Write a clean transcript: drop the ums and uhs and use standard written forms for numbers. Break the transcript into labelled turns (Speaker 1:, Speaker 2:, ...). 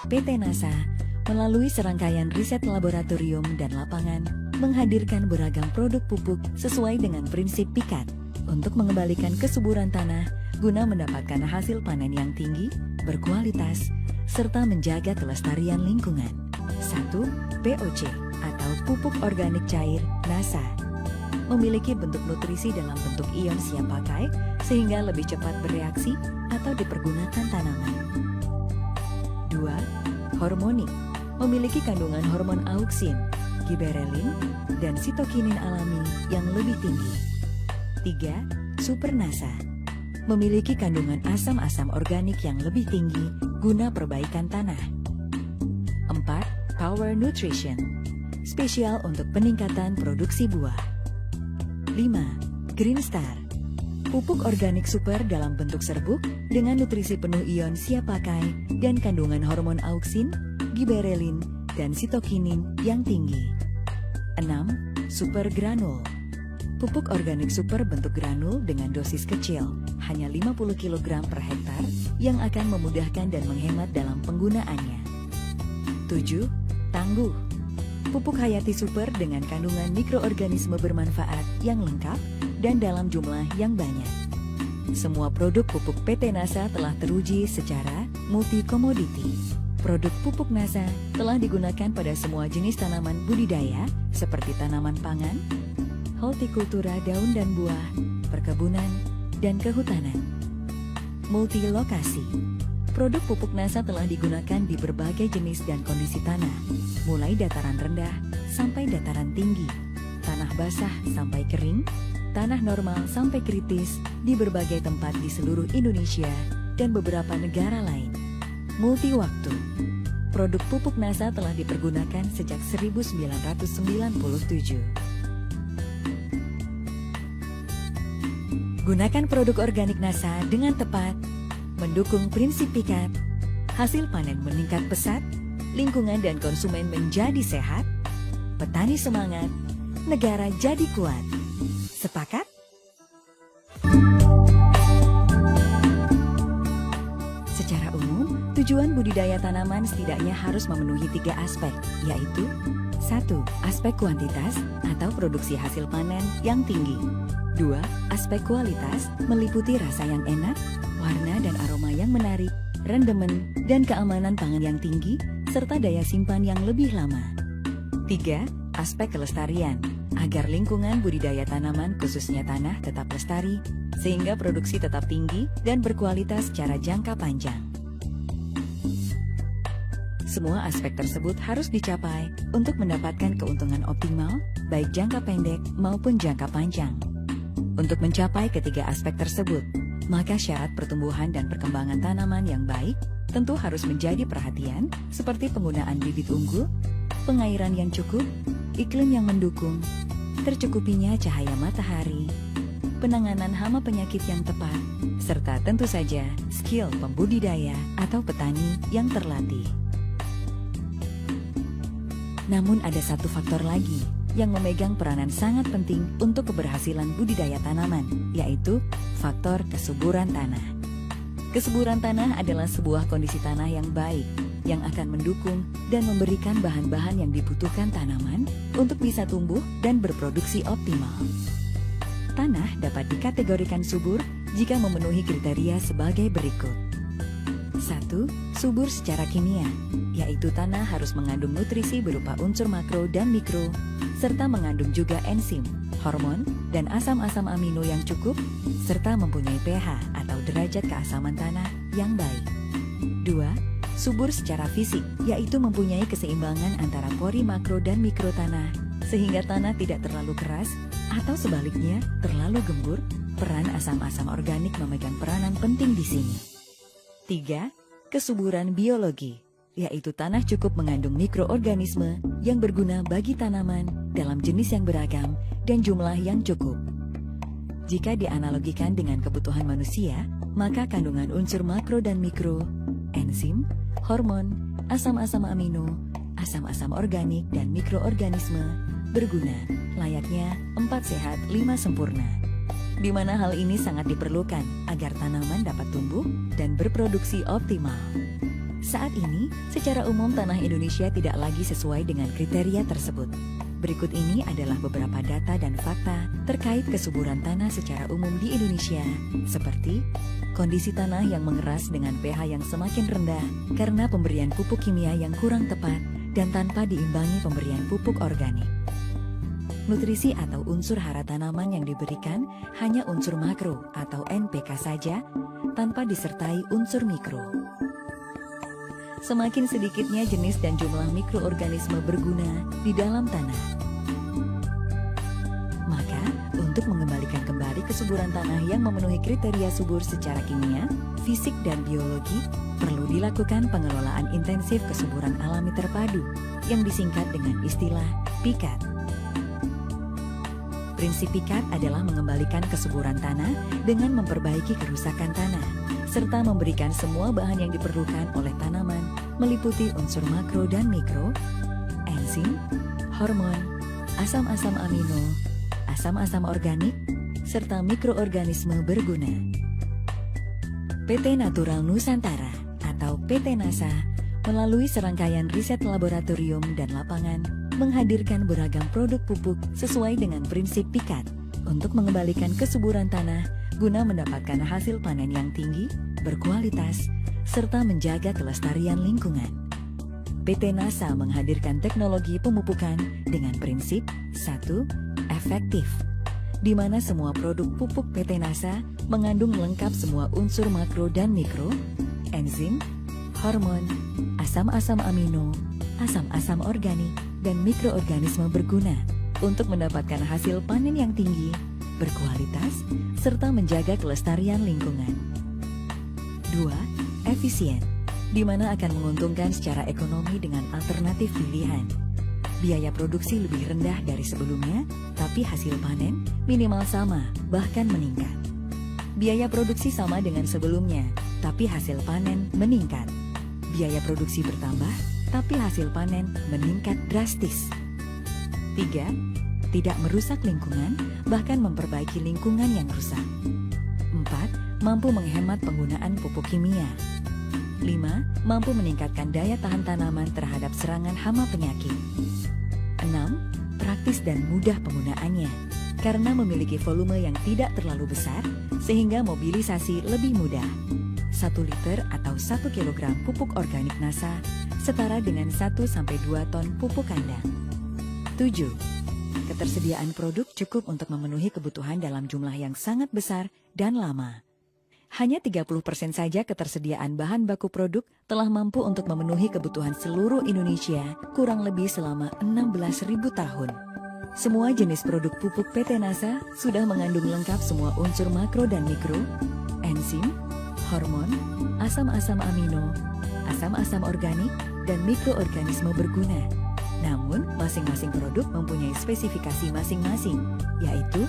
Speaker 1: PT NASA melalui serangkaian riset laboratorium dan lapangan menghadirkan beragam produk pupuk sesuai dengan prinsip PIKAT untuk mengembalikan kesuburan tanah guna mendapatkan hasil panen yang tinggi, berkualitas, serta menjaga kelestarian lingkungan. 1. POC atau pupuk organik cair NASA memiliki bentuk nutrisi dalam bentuk ion siap pakai sehingga lebih cepat bereaksi atau dipergunakan tanaman. 2. Hormonik memiliki kandungan hormon auksin, giberelin, dan sitokinin alami yang lebih tinggi. 3. Super NASA memiliki kandungan asam-asam organik yang lebih tinggi guna perbaikan tanah. 4. Power Nutrition spesial untuk peningkatan produksi buah. 5. Green Star pupuk organik super dalam bentuk serbuk dengan nutrisi penuh ion siap pakai dan kandungan hormon auksin, giberelin, dan sitokinin yang tinggi. 6. Super Granul pupuk organik super bentuk granul dengan dosis kecil, hanya 50 kg per hektar, yang akan memudahkan dan menghemat dalam penggunaannya. 7. Tangguh pupuk hayati super dengan kandungan mikroorganisme bermanfaat yang lengkap dan dalam jumlah yang banyak. Semua produk pupuk PT NASA telah teruji secara multi-komoditi. Produk pupuk NASA telah digunakan pada semua jenis tanaman budidaya seperti tanaman pangan, hortikultura daun dan buah, perkebunan, dan kehutanan. Multilokasi. Produk pupuk NASA telah digunakan di berbagai jenis dan kondisi tanah, mulai dataran rendah sampai dataran tinggi, tanah basah sampai kering, tanah normal sampai kritis di berbagai tempat di seluruh Indonesia dan beberapa negara lain. Multi-waktu. Produk pupuk NASA telah dipergunakan sejak 1997. Gunakan produk organik NASA dengan tepat, mendukung prinsip PIKAT, hasil panen meningkat pesat, lingkungan dan konsumen menjadi sehat, petani semangat, negara jadi kuat. Sepakat? Secara umum, tujuan budidaya tanaman setidaknya harus memenuhi 3 aspek, yaitu 1. Aspek kuantitas atau produksi hasil panen yang tinggi. 2. Aspek kualitas meliputi rasa yang enak, warna dan aroma yang menarik, rendemen, dan keamanan pangan yang tinggi, serta daya simpan yang lebih lama. 3. Aspek kelestarian, agar lingkungan budidaya tanaman khususnya tanah tetap lestari, sehingga produksi tetap tinggi dan berkualitas secara jangka panjang. Semua aspek tersebut harus dicapai untuk mendapatkan keuntungan optimal, baik jangka pendek maupun jangka panjang. Untuk mencapai ketiga aspek tersebut, maka syarat pertumbuhan dan perkembangan tanaman yang baik tentu harus menjadi perhatian seperti penggunaan bibit unggul, pengairan yang cukup, iklim yang mendukung, tercukupinya cahaya matahari, penanganan hama penyakit yang tepat, serta tentu saja skill pembudidaya atau petani yang terlatih. Namun ada satu faktor lagi yang memegang peranan sangat penting untuk keberhasilan budidaya tanaman, yaitu faktor kesuburan tanah. Kesuburan tanah adalah sebuah kondisi tanah yang baik, yang akan mendukung dan memberikan bahan-bahan yang dibutuhkan tanaman untuk bisa tumbuh dan berproduksi optimal. Tanah dapat dikategorikan subur jika memenuhi kriteria sebagai berikut. 1. Subur secara kimia, yaitu tanah harus mengandung nutrisi berupa unsur makro dan mikro, serta mengandung juga enzim, hormon, dan asam-asam amino yang cukup, serta mempunyai pH atau derajat keasaman tanah yang baik. 2. Subur secara fisik, yaitu mempunyai keseimbangan antara pori makro dan mikro tanah, sehingga tanah tidak terlalu keras, atau sebaliknya terlalu gembur. Peran asam-asam organik memegang peranan penting di sini. 3. Kesuburan biologi, yaitu tanah cukup mengandung mikroorganisme yang berguna bagi tanaman dalam jenis yang beragam dan jumlah yang cukup. Jika dianalogikan dengan kebutuhan manusia, maka kandungan unsur makro dan mikro, enzim, hormon, asam-asam amino, asam-asam organik, dan mikroorganisme berguna, layaknya 4 sehat 5 sempurna. Di mana hal ini sangat diperlukan agar tanaman dapat tumbuh dan berproduksi optimal. Saat ini, secara umum tanah Indonesia tidak lagi sesuai dengan kriteria tersebut. Berikut ini adalah beberapa data dan fakta terkait kesuburan tanah secara umum di Indonesia, seperti kondisi tanah yang mengeras dengan pH yang semakin rendah karena pemberian pupuk kimia yang kurang tepat dan tanpa diimbangi pemberian pupuk organik. Nutrisi atau unsur hara tanaman yang diberikan hanya unsur makro atau NPK saja, tanpa disertai unsur mikro. Semakin sedikitnya jenis dan jumlah mikroorganisme berguna di dalam tanah. Maka, untuk mengembalikan kembali kesuburan tanah yang memenuhi kriteria subur secara kimia, fisik, dan biologi, perlu dilakukan pengelolaan intensif kesuburan alami terpadu yang disingkat dengan istilah PIKAT. Prinsip PIKAT adalah mengembalikan kesuburan tanah dengan memperbaiki kerusakan tanah, serta memberikan semua bahan yang diperlukan oleh tanaman, meliputi unsur makro dan mikro, enzim, hormon, asam-asam amino, asam-asam organik, serta mikroorganisme berguna. PT Natural Nusantara atau PT NASA melalui serangkaian riset laboratorium dan lapangan menghadirkan beragam produk pupuk sesuai dengan prinsip PIKAT untuk mengembalikan kesuburan tanah guna mendapatkan hasil panen yang tinggi, berkualitas, serta menjaga kelestarian lingkungan. PT NASA menghadirkan teknologi pemupukan dengan prinsip 1. Efektif, di mana semua produk pupuk PT NASA mengandung lengkap semua unsur makro dan mikro, enzim, hormon, asam-asam amino, asam-asam organik, dan mikroorganisme berguna untuk mendapatkan hasil panen yang tinggi, berkualitas, serta menjaga kelestarian lingkungan. 2. Efisien, di mana akan menguntungkan secara ekonomi dengan alternatif pilihan. Biaya produksi lebih rendah dari sebelumnya, tapi hasil panen minimal sama, bahkan meningkat. Biaya produksi sama dengan sebelumnya, tapi hasil panen meningkat. Biaya produksi bertambah, tapi hasil panen meningkat drastis. 3. Tidak merusak lingkungan, bahkan memperbaiki lingkungan yang rusak. 4. Mampu menghemat penggunaan pupuk kimia. 5. Mampu meningkatkan daya tahan tanaman terhadap serangan hama penyakit. 6. Praktis dan mudah penggunaannya, karena memiliki volume yang tidak terlalu besar, sehingga mobilisasi lebih mudah. 1 liter atau 1 kilogram pupuk organik NASA setara dengan 1-2 ton pupuk kandang. 7. Ketersediaan produk cukup untuk memenuhi kebutuhan dalam jumlah yang sangat besar dan lama. Hanya 30% saja ketersediaan bahan baku produk telah mampu untuk memenuhi kebutuhan seluruh Indonesia kurang lebih selama 16.000 tahun. Semua jenis produk pupuk PT NASA sudah mengandung lengkap semua unsur makro dan mikro, enzim, hormon, asam-asam amino, asam-asam organik, dan mikroorganisme berguna. Namun, masing-masing produk mempunyai spesifikasi masing-masing, yaitu